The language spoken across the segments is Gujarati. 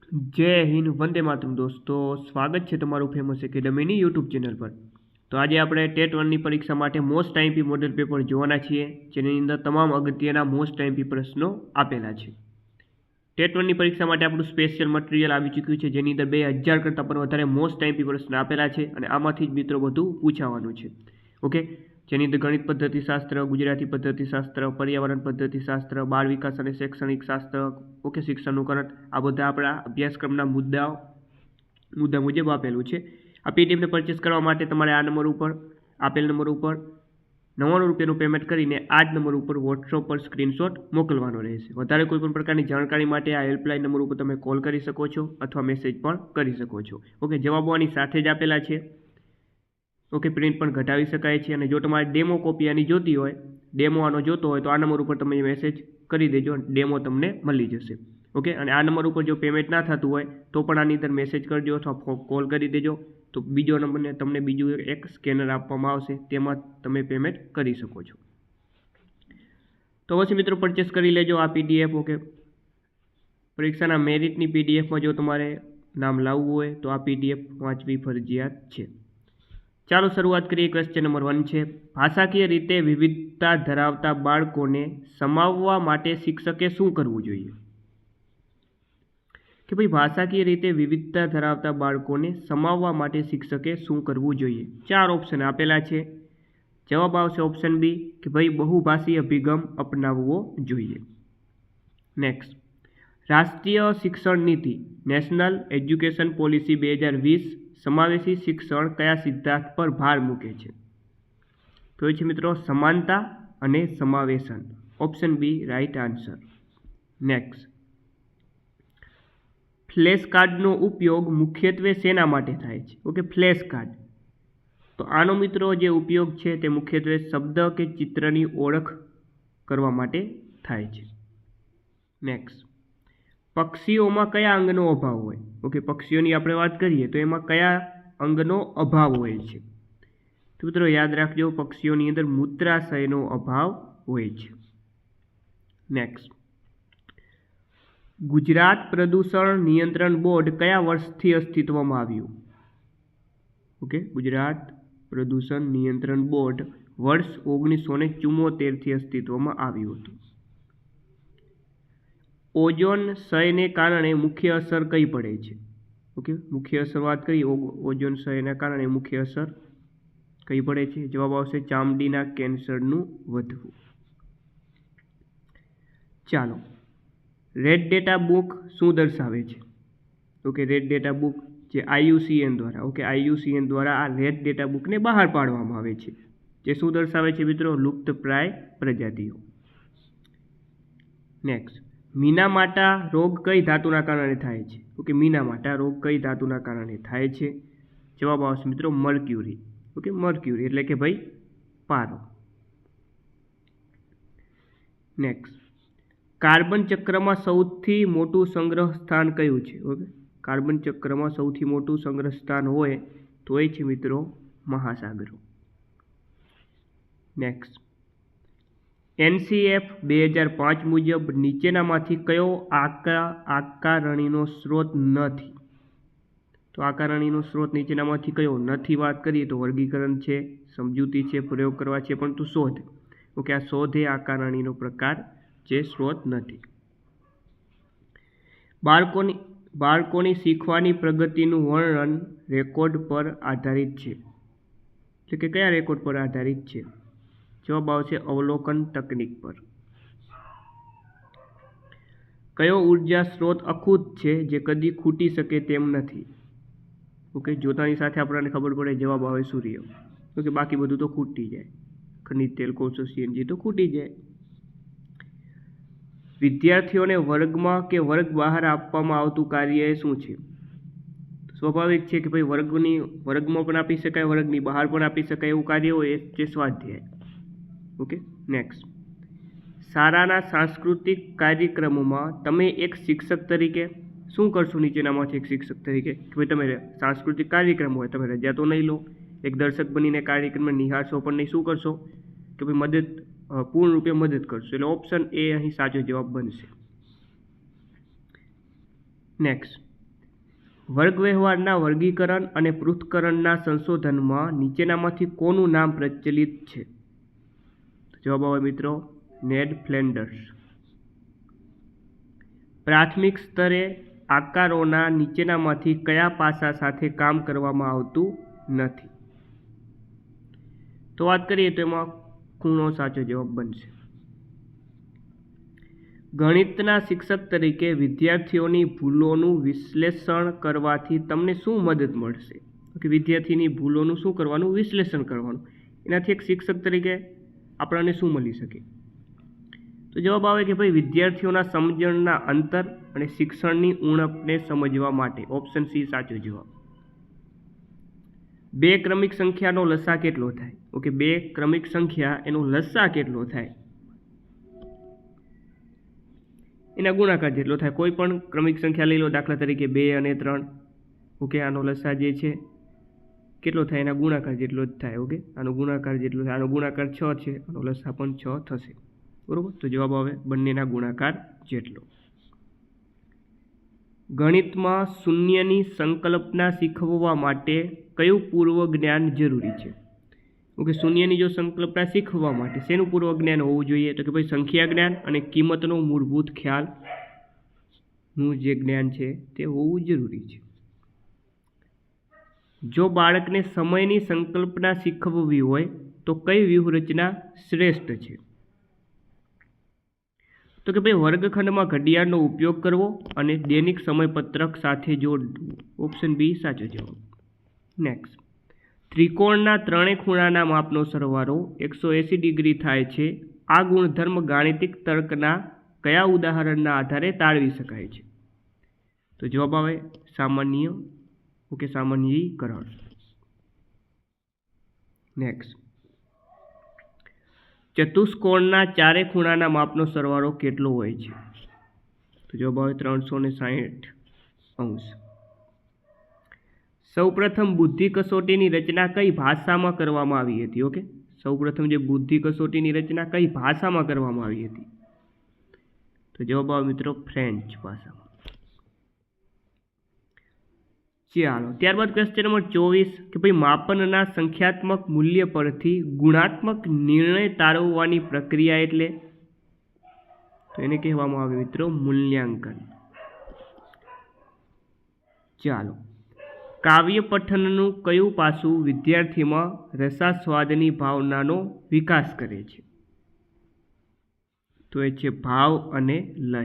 जय हिंद वंदे मातरम दोस्तों स्वागत है तमारू फेमस एकेडमी यूट्यूब चैनल पर। तो आज આપણે ટેટ 1 ની પરીક્ષા માટે મોસ્ટ આઈએમપી મોડેલ પેપર જોવાના છીએ, જેની અંદર તમામ અગત્યના મોસ્ટ આઈએમપી પ્રશ્નો આપેલા છે। ટેટ 1 ની પરીક્ષા માટે આપણું સ્પેશિયલ મટીરિયલ આવી ચૂક્યું છે, જેની અંદર 2000 કરતાં પણ વધારે મોસ્ટ આઈએમપી પ્રશ્ન આપેલા છે અને આમાંથી જ મિત્રો બધું પૂછાવાનું છે। ઓકે, જેની અંદર ગણિત પદ્ધતિશાસ્ત્ર, ગુજરાતી પદ્ધતિશાસ્ત્ર, પર્યાવરણ પદ્ધતિશાસ્ત્ર, બાળ વિકાસ અને શૈક્ષણિક શાસ્ત્ર, ઓકે, શિક્ષણનું કરંટ, આ બધા આપણા અભ્યાસક્રમના મુદ્દા મુજબ આપેલું છે। આ પીડીએફને પરચેસ કરવા માટે તમારે આ નંબર ઉપર, આપેલ નંબર ઉપર 99 રૂપિયાનું પેમેન્ટ કરીને આ જ નંબર ઉપર વોટ્સઅપ પર સ્ક્રીનશોટ મોકલવાનો રહેશે। વધારે કોઈ પણ પ્રકારની જાણકારી માટે આ હેલ્પલાઇન નંબર ઉપર તમે કોલ કરી શકો છો અથવા મેસેજ પણ કરી શકો છો। ઓકે, જવાબો આની સાથે જ આપેલા છે। ઓકે, પ્રિન્ટ પણ ઘટાડી શકાય છે અને જો તમારે ડેમો કોપી આની જોતી હોય, ડેમો આનો જોતો હોય તો આ નંબર ઉપર તમે મેસેજ કરી દેજો, ડેમો તમને મળી જશે। ઓકે, અને આ નંબર ઉપર જો પેમેન્ટ ના થતું હોય તો પણ આની અંદર મેસેજ કરજો અથવા કોલ કરી દેજો, તો બીજો નંબરને તમને બીજું એક સ્કેનર આપવામાં આવશે, તેમાં તમે પેમેન્ટ કરી શકો છો। તો પછી મિત્રો પરચેસ કરી લેજો આ પીડીએફ। ઓકે, પરીક્ષાના મેરિટની પીડીએફમાં જો તમારે નામ લાવવું હોય તો આ પીડીએફ વાંચવી ફરજિયાત છે। ચાલો શરૂઆત કરીએ। ક્વેશ્ચન નંબર 1 છે, ભાષાકીય રીતે વિવિધતા ધરાવતા બાળકોને સમાવવા માટે શિક્ષકે શું કરવું જોઈએ? કે ભાઈ ભાષાકીય રીતે વિવિધતા ધરાવતા બાળકોને સમાવવા માટે શિક્ષકે શું કરવું જોઈએ? 4 ઓપ્શન આપેલા છે। જવાબ આવશે ઓપ્શન બી કે ભાઈ બહુભાષી અભિગમ અપનાવવો જોઈએ। નેક્સ્ટ, રાષ્ટ્રીય શિક્ષણ નીતિ નેશનલ એજ્યુકેશન પોલિસી 2020 સમાવેશી શિક્ષણ કયા સિદ્ધાંત પર ભાર મૂકે છે? તો એ છે મિત્રો સમાનતા અને સમાવેશન। Option B right answer. Next, flash કાર્ડનો ઉપયોગ મુખ્યત્વે શેના માટે થાય છે? ઓકે, ફ્લેશ કાર્ડ, તો આનો મિત્રો જે ઉપયોગ છે તે મુખ્યત્વે શબ્દ કે ચિત્રની ઓળખ કરવા માટે થાય છે। નેક્સ્ટ, પક્ષીઓમાં કયા અંગનો અભાવ હોય? ઓકે, પક્ષીઓની આપણે વાત કરીએ તો એમાં કયા અંગનો અભાવ હોય છે? તો મિત્રો યાદ રાખજો, પક્ષીઓની અંદર મૂત્રાશયનો અભાવ હોય છે। નેક્સ્ટ, ગુજરાત પ્રદૂષણ નિયંત્રણ બોર્ડ કયા વર્ષથી અસ્તિત્વમાં આવ્યું? ઓકે, ગુજરાત પ્રદૂષણ નિયંત્રણ બોર્ડ વર્ષ 1974થી અસ્તિત્વમાં આવ્યું હતું। ઓઝોન ક્ષયને કારણે મુખ્ય અસર કઈ પડે છે? ઓકે, મુખ્ય અસર વાત કરીએ, ઓઝોન ક્ષયના કારણે મુખ્ય અસર કઈ પડે છે? જવાબ આવશે ચામડીના કેન્સરનું વધવું। ચાલો, રેડ ડેટા બુક શું દર્શાવે છે? ઓકે, રેડ ડેટા બુક જે IUCN દ્વારા, ઓકે, IUCN દ્વારા આ રેડ ડેટા બુકને બહાર પાડવામાં આવે છે, જે શું દર્શાવે છે મિત્રો? લુપ્તપ્રાય પ્રજાતિઓ। નેક્સ્ટ, મીનામાટા રોગ કઈ ધાતુના કારણે થાય છે? ઓકે, મીનામાટા રોગ કઈ ધાતુના કારણે થાય છે? જવાબ આવશે મિત્રો મર્ક્યુરી। ઓકે, મર્ક્યુરી એટલે કે ભાઈ પારો। નેક્સ્ટ, કાર્બન ચક્રમાં સૌથી મોટું સંગ્રહ સ્થાન કયું છે? ઓકે, કાર્બન ચક્રમાં સૌથી મોટું સંગ્રહ સ્થાન હોય તો એ છે મિત્રો મહાસાગરો। નેક્સ્ટ, NCF 2005 મુજબ નીચેનામાંથી કયો આકારણીનો સ્ત્રોત નથી? તો આકારણીનો સ્ત્રોત નીચેનામાંથી કયો નથી? વાત કરીએ તો વર્ગીકરણ છે, સમજૂતી છે, પ્રયોગ કરવા છે, પરંતુ શોધ, ઓકે, આ શોધ એ આકારણીનો પ્રકાર જે સ્ત્રોત નથી। બાળકોની શીખવાની પ્રગતિનું વર્ણન રેકોર્ડ પર આધારિત છે, એટલે કે કયા રેકોર્ડ પર આધારિત છે? જવાબ આવશે અવલોકન તકનીક પર। કયો ઉર્જા સ્ત્રોત અખૂટ છે જે કદી ખૂટી શકે તેમ નથી? ઓકે, જોતાની સાથે આપણને ખબર પડે, જવાબ આવે સૂર્ય। ઓકે, બાકી બધું તો ખૂટી જાય, ખનિજ તેલ, કોલસો, CNG તો ખૂટી જાય। વિદ્યાર્થીઓને વર્ગમાં કે વર્ગ બહાર આપવામાં આવતું કાર્ય એ શું છે? સ્વાભાવિક છે કે ભાઈ વર્ગમાં પણ આપી શકાય, વર્ગની બહાર પણ આપી શકાય એવું કાર્ય હોય એ છે સ્વાધ્યાય। ઓકે, નેક્સ્ટ, શાળાના સાંસ્કૃતિક કાર્યક્રમોમાં તમે એક શિક્ષક તરીકે શું કરશો? નીચેનામાંથી એક શિક્ષક તરીકે કે ભાઈ તમે સાંસ્કૃતિક કાર્યક્રમ હોય, તમે રજા તો નહીં લો, એક દર્શક બનીને કાર્યક્રમને નિહાળશો પણ નહીં, શું કરશો? કે ભાઈ પૂર્ણ રૂપે મદદ કરશો, એટલે ઓપ્શન એ અહીં સાચો જવાબ બનશે। નેક્સ્ટ, વર્ગ વ્યવહારના વર્ગીકરણ અને પૃથ્થકરણના સંશોધનમાં નીચેનામાંથી કોનું નામ પ્રચલિત છે? જવાબ આવે મિત્રો નેડ ફ્લેન્ડર્સ. પ્રાથમિક સ્તરે આકારોના નીચેનામાંથી કયા પાસા સાથે કામ કરવામાં આવતું નથી? તો વાત કરીએ તો એમાં ખૂણો સાચો જવાબ બનશે. ગણિતના શિક્ષક તરીકે વિદ્યાર્થીઓની ભૂલોનું વિશ્લેષણ કરવાથી તમને શું મદદ મળશે? કે વિદ્યાર્થીની ભૂલોનું શું કરવાનું? વિશ્લેષણ કરવાનું. એનાથી એક શિક્ષક તરીકે આપણને શું મળી શકે? તો જવાબ આવે કે ભાઈ વિદ્યાર્થીઓના સમજણના અંતર અને શિક્ષણની ઉણપને સમજવા માટે. ઓપ્શન સી સાચો જવાબ. 2 ક્રમિક સંખ્યાનો લસા કેટલો થાય? ઓકે, 2 ક્રમિક સંખ્યા એનો લસા કેટલો થાય? એના ગુણાકાર જેટલો થાય. કોઈ પણ ક્રમિક સંખ્યા લઈ લો, દાખલા તરીકે 2 અને 3. ઓકે, આનો લસા જે છે કેટલો થાય? એના ગુણાકાર જેટલો જ થાય. ઓકે, આનો ગુણાકાર જેટલો થાય. આનો ગુણાકાર 6 છે, આનો લસા પણ 6 થશે. બરોબર, તો જવાબ આવે બંનેના ગુણાકાર જેટલો. ગણિતમાં શૂન્યની સંકલ્પના શીખવવા માટે કયું પૂર્વ જ્ઞાન જરૂરી છે? ઓકે, શૂન્યની જો સંકલ્પના શીખવવા માટે શેનું પૂર્વ જ્ઞાન હોવું જોઈએ? તો કે ભાઈ સંખ્યા જ્ઞાન અને કિંમતનો મૂળભૂત ખ્યાલનું જે જ્ઞાન છે તે હોવું જરૂરી છે. જો બાળકને સમયની સંકલ્પના શીખવવી હોય તો કઈ વ્યૂહરચના શ્રેષ્ઠ છે? તો કે ભાઈ વર્ગખંડમાં ઘડિયાળનો ઉપયોગ કરવો અને દૈનિક સમયપત્રક સાથે જોડવું. ઓપ્શન બી સાચો જવાબ. નેક્સ્ટ, ત્રિકોણના ત્રણેય ખૂણાના માપનો સરવાળો 180 ડિગ્રી થાય છે. આ ગુણધર્મ ગાણિતિક તર્કના કયા ઉદાહરણના આધારે તાળવી શકાય છે? તો જવાબ આવે સામાન્ય. ઓકે, સામાન્યીકરણ. નેક્સ્ટ, ચતુષ્કોણના ચારે ખૂણાના માપનો સરવાળો કેટલો હોય છે? તો જવાબ આવે 360 અંશ. સૌપ્રથમ બુદ્ધિ કસોટીની રચના કઈ ભાષામાં કરવામાં આવી હતી? ઓકે, સૌપ્રથમ જે બુદ્ધિ કસોટીની રચના કઈ ભાષામાં કરવામાં આવી હતી? તો જવાબ આવે મિત્રો ફ્રેન્ચ ભાષામાં. ચાલો, ત્યારબાદ ક્વેશ્ચન નંબર 24 કે ભાઈ માપનના સંખ્યાત્મક મૂલ્ય પરથી ગુણાત્મક નિર્ણય તારવવાની પ્રક્રિયા એટલે? તો એને કહેવામાં આવે મિત્રો મૂલ્યાંકન. ચાલો, કાવ્ય પઠનનું કયું પાસું વિદ્યાર્થીમાં રસાસ્વાદની ભાવનાનો વિકાસ કરે છે? તો એ છે ભાવ અને લય.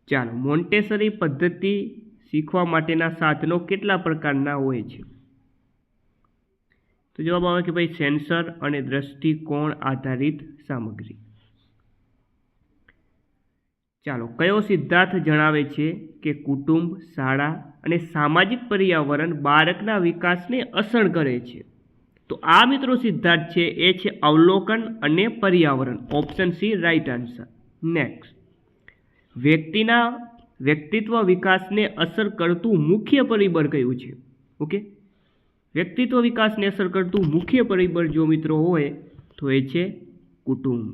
ચાલો, મોન્ટેસરી પદ્ધતિ શીખવા માટેના સાધનો કેટલા પ્રકારના હોય છે? તો જવાબ આવે કે ભાઈ સેન્સર અને દ્રષ્ટિકોણ આધારિત સામગ્રી. ચાલો, કયો સિદ્ધાંત જણાવે છે કે કુટુંબ, શાળા અને સામાજિક પર્યાવરણ બાળકના વિકાસને અસર કરે છે? તો આ મિત્રો સિદ્ધાંત છે એ છે અવલોકન અને પર્યાવરણ. Option C right answer. Next, વ્યક્તિના વ્યક્તિત્વ વિકાસને અસર કરતું મુખ્ય પરિબળ કયું છે? ઓકે, વ્યક્તિત્વ વિકાસને અસર કરતું મુખ્ય પરિબળ જો મિત્રો હોય તો એ છે કુટુંબ.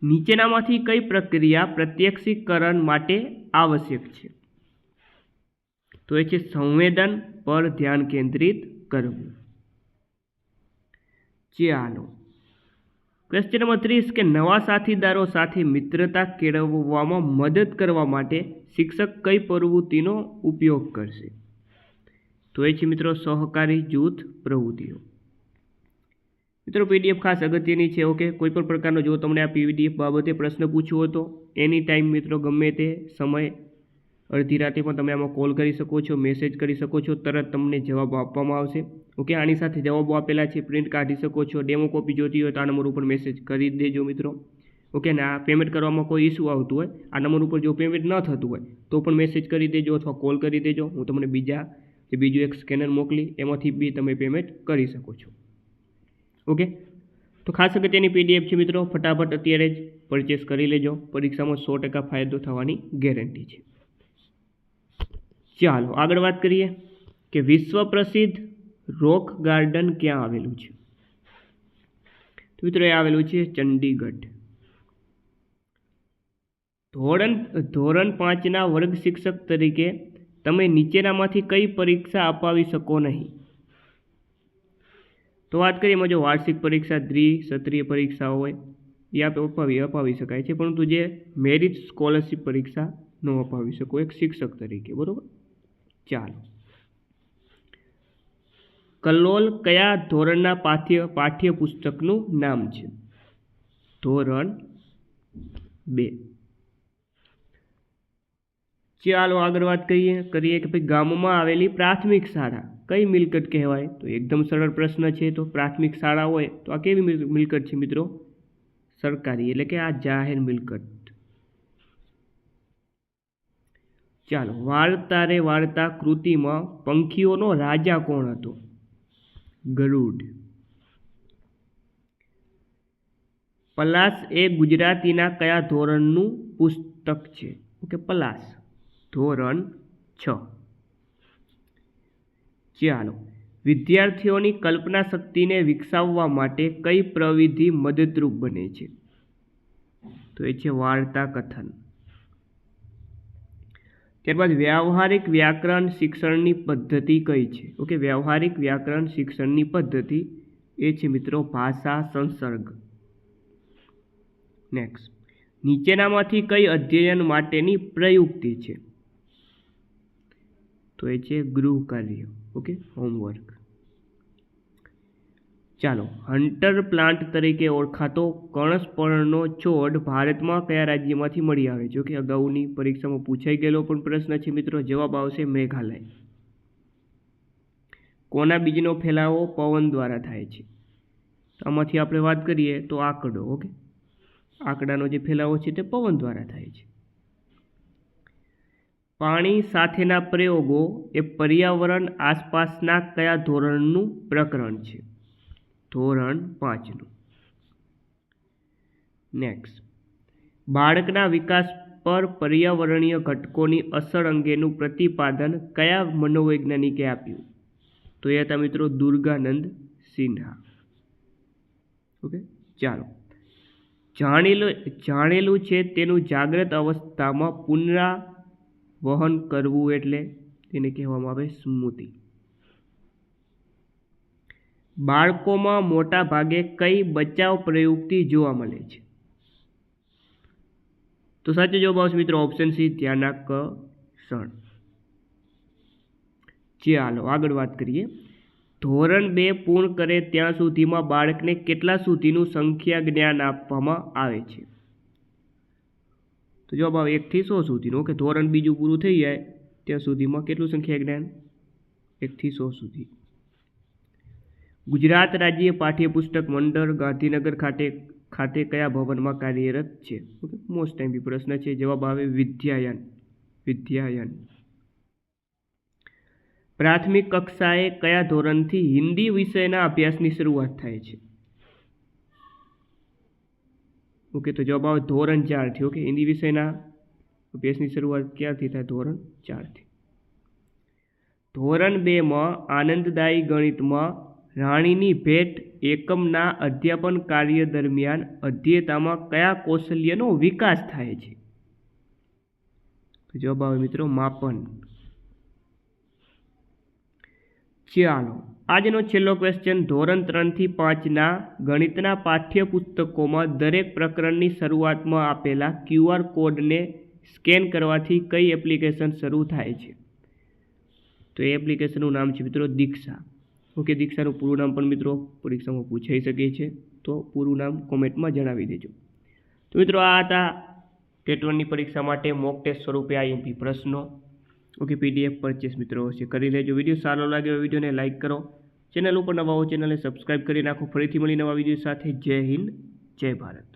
નીચેનામાંથી કઈ પ્રક્રિયા પ્રત્યક્ષીકરણ માટે આવશ્યક છે? તો એ છે સંવેદન પર ધ્યાન કેન્દ્રિત કરવું. ચાલો, ક્વેશ્ચન નંબર 30 કે નવા સાથીદારો સાથે મિત્રતા કેળવવામાં મદદ કરવા માટે શિક્ષક કઈ પ્રવૃત્તિનો ઉપયોગ કરશે? તો એ છે મિત્રો સહકારી જૂથ પ્રવૃત્તિઓ. મિત્રો પીડીએફ ખાસ અગત્યની છે. ઓકે, કોઈ પણ પ્રકારનો જો તમને આ પીડીએફ બાબતે પ્રશ્ન પૂછવો હતો એની ટાઈમ મિત્રો ગમે તે સમય અડધી રાતે પણ તમે આમાં કોલ કરી શકો છો, મેસેજ કરી શકો છો, તરત તમને જવાબ આપવામાં આવશે. ઓકે, આની સાથે જવાબો આપેલા છે, પ્રિન્ટ કાઢી શકો છો. ડેમો કોપી જોતી હોય તો આ નંબર ઉપર મેસેજ કરી દેજો મિત્રો. ઓકે, ને આ પેમેન્ટ કરવામાં કોઈ ઇસ્યુ આવતું હોય, આ નંબર ઉપર જો પેમેન્ટ ન થતું હોય તો પણ મેસેજ કરી દેજો અથવા કોલ કરી દેજો. હું તમને બીજું એક સ્કેનર મોકલી એમાંથી બી તમે પેમેન્ટ કરી શકો છો. ઓકે, તો ખાસ અગત્યની પીડીએફ છે મિત્રો, ફટાફટ અત્યારે જ પરચેસ કરી લેજો. પરીક્ષામાં 100% ફાયદો થવાની ગેરંટી છે. ચાલો આગળ વાત કરીએ કે વિશ્વ પ્રસિદ્ધ રોક ગાર્ડન ક્યાં આવેલું છે? તો મિત્રો એ આવેલું છે ચંડીગઢ. ધોરણ 5ના વર્ગ શિક્ષક તરીકે તમે નીચેનામાંથી કઈ પરીક્ષા અપાવી શકો નહીં? તો વાત કરીએ એમાં જો વાર્ષિક પરીક્ષા, દ્વિસત્રીય પરીક્ષાઓ હોય એ અપાવી શકાય છે, પરંતુ જે મેરિટ સ્કોલરશિપ પરીક્ષા ન અપાવી શકો એક શિક્ષક તરીકે, બરાબર. ચાલો, કલ્લોલ કયા ધોરણના પાઠ્યપુસ્તકનું નામ છે? ધોરણ 2. ચાલો આગળ વાત કરીએ કે ભાઈ ગામમાં આવેલી પ્રાથમિક શાળા કઈ મિલકત કહેવાય? તો એકદમ સરળ પ્રશ્ન છે. તો પ્રાથમિક શાળા હોય તો આ કેવી મિલકત છે મિત્રો? સરકારી, એટલે કે આ જાહેર મિલકત. ચાલો, વાર્તા રે વાર્તા કૃતિમાં પંખીઓનો રાજા કોણ હતો? ગરુડ. પલાશ એ ગુજરાતીના કયા ધોરણનું પુસ્તક છે? ઓકે, પલાશ ધોરણ 6. ચાલો, વિદ્યાર્થીઓની કલ્પના શક્તિને વિકસાવવા માટે કઈ પ્રવિધિ મદદરૂપ બને છે? તો એ છે વાર્તા કથન. ત્યારબાદ વ્યવહારિક વ્યાકરણ શિક્ષણની પદ્ધતિ કઈ છે? ઓકે, વ્યવહારિક વ્યાકરણ શિક્ષણની પદ્ધતિ એ છે મિત્રો ભાષા સંસર્ગ. નેક્સ્ટ, નીચેનામાંથી કઈ અધ્યયન માટેની પ્રયુક્તિ છે? તો એ છે ગૃહ કાર્ય. Okay, homework. ચાલો, હન્ટર પ્લાન્ટ તરીકે ઓળખાતો કણસપર્ણનો છોડ ભારતમાં કયા રાજ્યમાંથી મળી આવે છે? કે અગાઉની પરીક્ષામાં પૂછાઈ ગયેલો પણ પ્રશ્ન છે મિત્રો. જવાબ આવશે મેઘાલય. કોના બીજનો ફેલાવો પવન દ્વારા થાય છે? તો આમાંથી આપણે વાત કરીએ તો આંકડો. ઓકે, આંકડાનો જે ફેલાવો છે તે પવન દ્વારા થાય છે. પાણી સાથેના પ્રયોગો એ પર્યાવરણ આસપાસના કયા ધોરણનું પ્રકરણ છે? ધોરણ 5નું. નેક્સ્ટ, બાળકના વિકાસ પર પર્યાવરણીય ઘટકોની અસર અંગેનું પ્રતિપાદન કયા મનોવૈજ્ઞાનિકે આપ્યું? તો એ હતા મિત્રો દુર્ગાનંદ સિન્હા. ઓકે, ચાલો, જાણેલું છે તેનું જાગ્રત અવસ્થામાં પુનરાવહન કરવું એટલે તેને કહેવામાં આવે સ્મૃતિ. બાળકોમાં મોટા ભાગે કઈ બચાવ પ્રયુક્તિ જોવા મળે છે? તો સાચો જવાબ આવશે મિત્રો ઓપ્શન સી, ધ્યાનાકર્ષણ. ચાલો આગળ વાત કરીએ. ધોરણ 2 પૂર્ણ કરે ત્યાં સુધીમાં બાળકને કેટલા સુધીનું સંખ્યા જ્ઞાન આપવામાં આવે છે? તો જવાબ આવે 1 થી 100 સુધીનું. ઓકે, ધોરણ 2 પૂરું થઈ જાય ત્યાં સુધીમાં કેટલું સંખ્યા જ્ઞાન? 1 થી 100 સુધી. ગુજરાત રાજ્ય પાઠ્યપુસ્તક મંડળ ગાંધીનગર ખાતે કયા ભવનમાં કાર્યરત છે? ઓકે, મોસ્ટ ટાઈમ પ્રશ્ન છે. જવાબ આવે વિદ્યાયન. પ્રાથમિક કક્ષાએ કયા ધોરણથી હિન્દી વિષયના અભ્યાસની શરૂઆત થાય છે? ઓકે, તો જવાબ આવે ધોરણ 4થી. ઓકે, હિન્દી વિષયના અભ્યાસની શરૂઆત ક્યાંથી થાય? ધોરણ 4થી. ધોરણ 2માં આનંદદાયી ગણિતમાં રાણીની ભેટ એકમના અધ્યાપન કાર્ય દરમિયાન અધ્યેતામાં કયા કૌશલ્યનો વિકાસ થાય છે? તો જવાબ આવે મિત્રો માપન. ચાલો, આજનો છેલ્લો ક્વેશ્ચન. ધોરણ 3 થી 5ના ગણિતના પાઠ્યપુસ્તકોમાં દરેક પ્રકરણની શરૂઆતમાં આપેલા QR કોડને સ્કેન કરવાથી કઈ એપ્લિકેશન શરૂ થાય છે? તો એ એપ્લિકેશનનું નામ છે મિત્રો દીક્ષા. ઓકે, દીક્ષાનું પૂરું નામ પણ મિત્રો પરીક્ષામાં પૂછાઈ શકે છે, તો પૂરું નામ કોમેન્ટમાં જણાવી દેજો. તો મિત્રો આ હતા ટેટ 1ની પરીક્ષા માટે મોક ટેસ્ટ સ્વરૂપે IMP પ્રશ્નો. ઓકે, PDF પરચેસ મિત્રો છે કરી લેજો. વિડીયો સારો લાગ્યો વિડીયોને લાઇક કરો. ચેનલ ઉપર નવા હો ચેનલને સબસ્ક્રાઈબ કરી નાખો. ફરીથી મળી નવા વિડીયો સાથે. જય હિન્દ, જય ભારત.